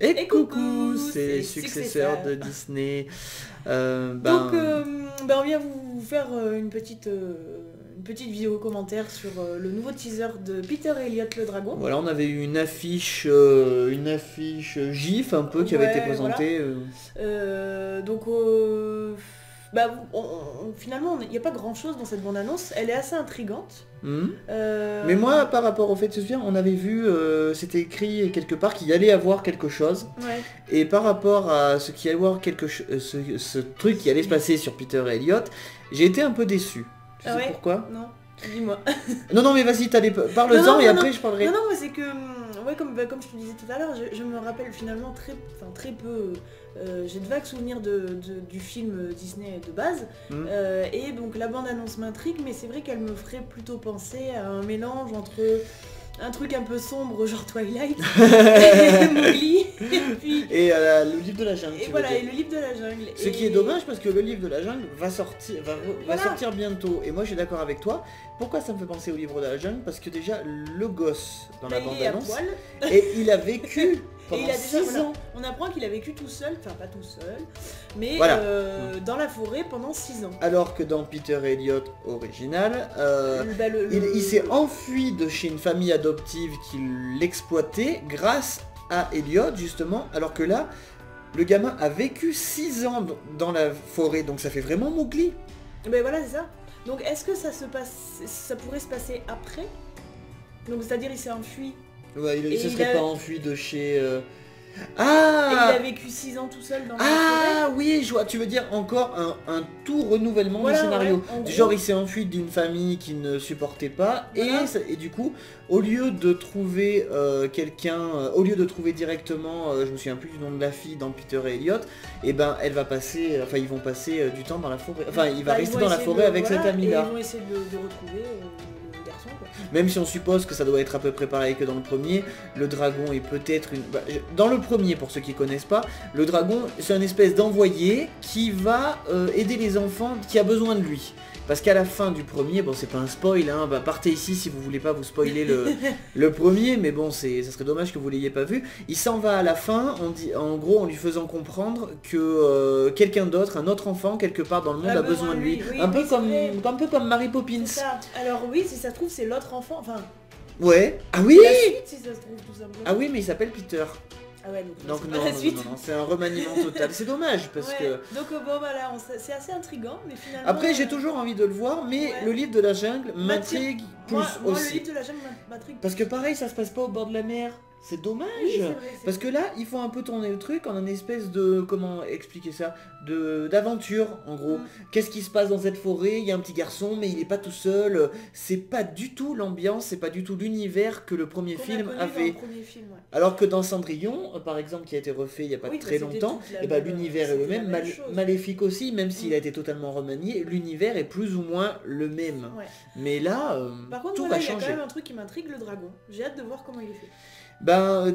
Et coucou, c'est les successeurs de Disney. Donc, on vient vous faire une petite vidéo commentaire sur le nouveau teaser de Peter et Elliot le dragon. Voilà, on avait eu une affiche GIF un peu qui avait été présentée. Voilà. Finalement, il n'y a pas grand chose dans cette bande-annonce, elle est assez intrigante. Mais moi, par rapport au fait de se souvenir, on avait vu, c'était écrit quelque part qu'il allait avoir quelque chose. Ouais. Et par rapport à ce qui allait avoir ce truc qui allait se passer sur Peter et Elliot, j'ai été un peu déçu. Tu sais pourquoi? Non, dis-moi. Non, mais vas-y, parle-en et après je parlerai. Non, mais c'est que, comme je te disais tout à l'heure, je me rappelle finalement très peu. J'ai de vagues souvenirs du film Disney de base, et donc la bande-annonce m'intrigue, mais c'est vrai qu'elle me ferait plutôt penser à un mélange entre un truc un peu sombre genre Twilight et Mowgli et le livre de la jungle. Et voilà, et le livre de la jungle. Ce qui est dommage parce que le livre de la jungle va sortir bientôt. Et moi je suis d'accord avec toi. Pourquoi ça me fait penser au livre de la jungle? Parce que déjà le gosse dans la bande-annonce, et il a vécu pendant 6 ans. On apprend qu'il a vécu tout seul, enfin pas tout seul, mais dans la forêt pendant 6 ans. Alors que dans Peter et Elliot original, il s'est enfui de chez une famille adoptive qui l'exploitait grâce à Elliot justement, alors que là, le gamin a vécu 6 ans dans la forêt, donc ça fait vraiment Mowgli. Ben voilà, c'est ça. Donc est-ce que ça pourrait se passer après? Donc c'est-à-dire il s'est enfui. Ouais, il se serait pas enfui de chez... Et il a vécu 6 ans tout seul dans la forêt. Ah oui, je vois, tu veux dire encore un tout renouvellement du scénario. Du genre il s'est enfui d'une famille qui ne supportait pas, et du coup, au lieu de trouver au lieu de trouver directement, je me souviens plus du nom de la fille dans Peter et Elliot, et ben ils vont passer du temps dans la forêt. Enfin, il va rester dans la forêt avec cette amie-là. Ils vont essayer de retrouver le garçon, quoi. Même si on suppose que ça doit être à peu près pareil que dans le premier, le dragon est peut-être une... dans le premier, pour ceux qui connaissent pas, le dragon c'est une espèce d'envoyé qui va aider les enfants, qui a besoin de lui. Parce qu'à la fin du premier, bon c'est pas un spoil, hein, partez ici si vous voulez pas vous spoiler le premier, mais bon ça serait dommage que vous l'ayez pas vu. Il s'en va à la fin, en gros en lui faisant comprendre que quelqu'un d'autre, un autre enfant quelque part dans le monde a besoin de lui. Un peu comme Mary Poppins. Ça. Alors oui, si ça se trouve c'est l'autre enfant, enfin... Ouais. Ah oui. La suite, si ça se trouve, tout simplement. Ah oui, mais il s'appelle Peter. Ah ouais, donc non, c'est un remaniement total. C'est dommage parce que... Donc bon voilà, c'est assez intriguant, mais finalement... Après j'ai toujours envie de le voir, mais le livre de la jungle m'intrigue plus aussi. Moi le livre de la jungle m'intrigue. Parce que pareil, ça se passe pas au bord de la mer. C'est dommage, parce que là, il faut un peu tourner le truc en une espèce de, comment expliquer ça, d'aventure, en gros. Qu'est-ce qui se passe dans cette forêt? Il y a un petit garçon, mais il est pas tout seul. C'est pas du tout l'ambiance, c'est pas du tout l'univers que le premier film avait. Alors que dans Cendrillon, par exemple, qui a été refait il y a pas très longtemps, et l'univers est le même, Maléfique aussi, même s'il a été totalement remanié, l'univers est plus ou moins le même. Mais là, par contre, tout va changer. Il y a quand même un truc qui m'intrigue, le dragon. J'ai hâte de voir comment il est fait.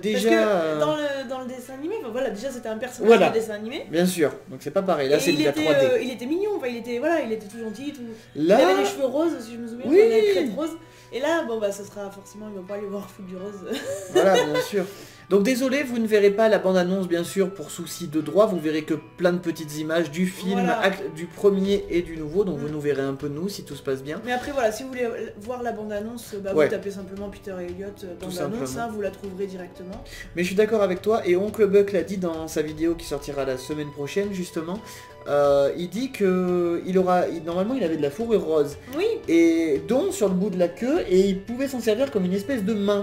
Déjà... Parce que dans le dessin animé, déjà c'était un personnage de dessin animé. Bien sûr, donc c'est pas pareil, là c'est de la 3D. Il était mignon, il était tout gentil, il avait les cheveux roses, si je me souviens, il avait les crêtes roses. Et là, ce sera forcément, il va pas aller voir foutre du rose. Voilà, bien sûr. Donc désolé, vous ne verrez pas la bande-annonce bien sûr pour souci de droit, vous verrez que plein de petites images du film, du premier et du nouveau, donc vous nous verrez un peu nous si tout se passe bien. Mais après voilà, si vous voulez voir la bande-annonce, vous tapez simplement Peter et Elliot bande-annonce, vous la trouverez directement. Mais je suis d'accord avec toi, et Oncle Buck l'a dit dans sa vidéo qui sortira la semaine prochaine justement, il dit que normalement il avait de la fourrure rose, et donc sur le bout de la queue, et il pouvait s'en servir comme une espèce de main.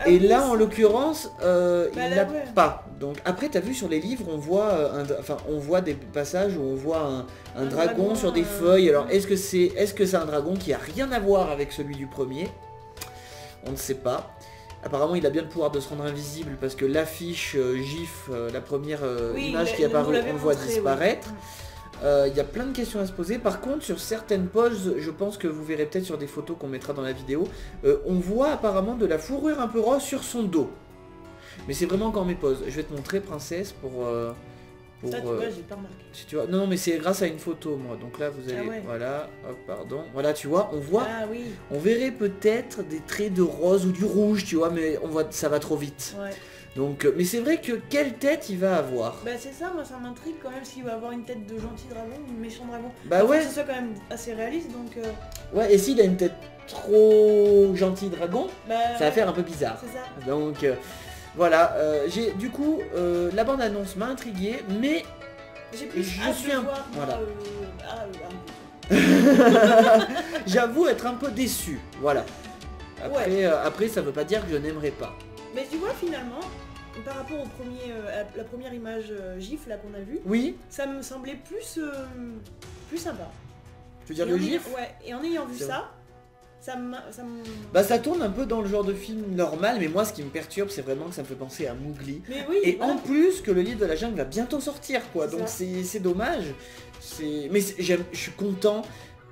Et là, en l'occurrence, il n'a pas. Donc après, t'as vu sur les livres, on voit des passages où on voit un dragon sur des feuilles. Alors, est-ce que c'est un dragon qui a rien à voir avec celui du premier? On ne sait pas. Apparemment, il a bien le pouvoir de se rendre invisible parce que l'affiche GIF, la première image qui est apparue, on le voit disparaître. Il y a plein de questions à se poser. Par contre, sur certaines poses, je pense que vous verrez peut-être sur des photos qu'on mettra dans la vidéo, on voit apparemment de la fourrure un peu rose sur son dos. Mais c'est vraiment quand mes poses. Je vais te montrer, princesse, pour ça, tu vois, j'ai pas remarqué. Si tu vois, non, mais c'est grâce à une photo, moi. Donc là, vous allez, voilà, hop, pardon. Voilà, tu vois, on voit, on verrait peut-être des traits de rose ou du rouge, tu vois, mais ça va trop vite. Donc, mais c'est vrai que quelle tête il va avoir? Bah c'est ça, moi ça m'intrigue quand même s'il va avoir une tête de gentil dragon ou de méchant dragon. Bah ouais. Que ce soit quand même assez réaliste donc... Ouais, et s'il a une tête trop gentil dragon, ça va faire un peu bizarre. C'est ça. Donc voilà, du coup, la bande-annonce m'a intrigué, mais j'ai plus hâte de voir, voilà. J'avoue être un peu déçu, voilà. Après ça veut pas dire que je n'aimerais pas. Mais tu vois finalement, par rapport au la première image gif là qu'on a vue, oui, ça me semblait plus sympa. Tu veux dire le gif? Ouais, et en ayant vu ça, ça me... Bah ça tourne un peu dans le genre de film normal, mais moi ce qui me perturbe c'est vraiment que ça me fait penser à Mowgli. Mais oui, et en plus que le livre de la jungle va bientôt sortir quoi, donc c'est dommage. Mais je suis content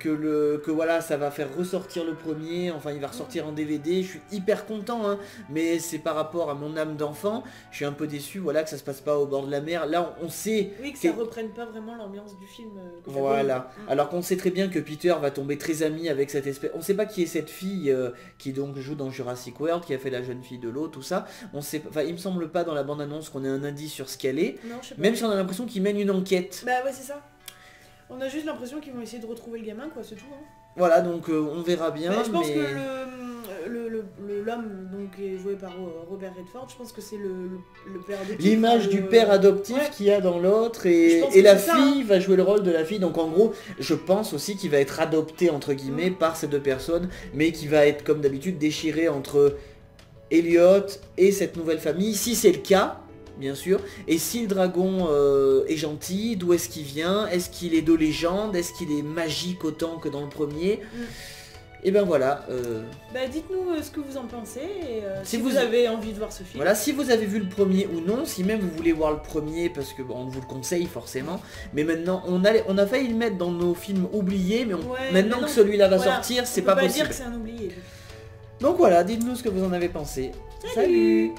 que voilà, ça va faire ressortir le premier, enfin il va ressortir en DVD, je suis hyper content, hein, mais c'est par rapport à mon âme d'enfant, je suis un peu déçu, voilà, que ça se passe pas au bord de la mer, là on sait... Oui, que ça reprenne pas vraiment l'ambiance du film. Voilà, alors qu'on sait très bien que Peter va tomber très ami avec cette espèce... On sait pas qui est cette fille qui donc joue dans Jurassic World, qui a fait la jeune fille de l'eau, tout ça, on sait... Enfin, il me semble pas dans la bande-annonce qu'on ait un indice sur ce qu'elle est, non, je sais pas. Même si on a l'impression qu'ils mènent une enquête. Bah ouais, c'est ça. On a juste l'impression qu'ils vont essayer de retrouver le gamin, quoi, c'est tout. Hein. Voilà, donc on verra bien. Je pense que l'homme donc est joué par Robert Redford, je pense que c'est le père adoptif. L'image du père adoptif qu'il y a dans l'autre, et la fille va jouer le rôle de la fille. Donc en gros, je pense aussi qu'il va être adopté entre guillemets par ces deux personnes, mais qui va être comme d'habitude déchiré entre Elliot et cette nouvelle famille, si c'est le cas. Bien sûr. Et si le dragon est gentil, d'où est-ce qu'il vient? Est-ce qu'il est de légende? Est-ce qu'il est magique autant que dans le premier? Et ben voilà. Bah dites-nous ce que vous en pensez, et si vous avez envie de voir ce film. Voilà, si vous avez vu le premier ou non, si même vous voulez voir le premier, parce que bon, on vous le conseille forcément. Mais maintenant, on a failli le mettre dans nos films oubliés, mais maintenant que celui-là va sortir, c'est pas possible. On peut pas dire que c'est un oublié. Donc voilà, dites-nous ce que vous en avez pensé. Salut.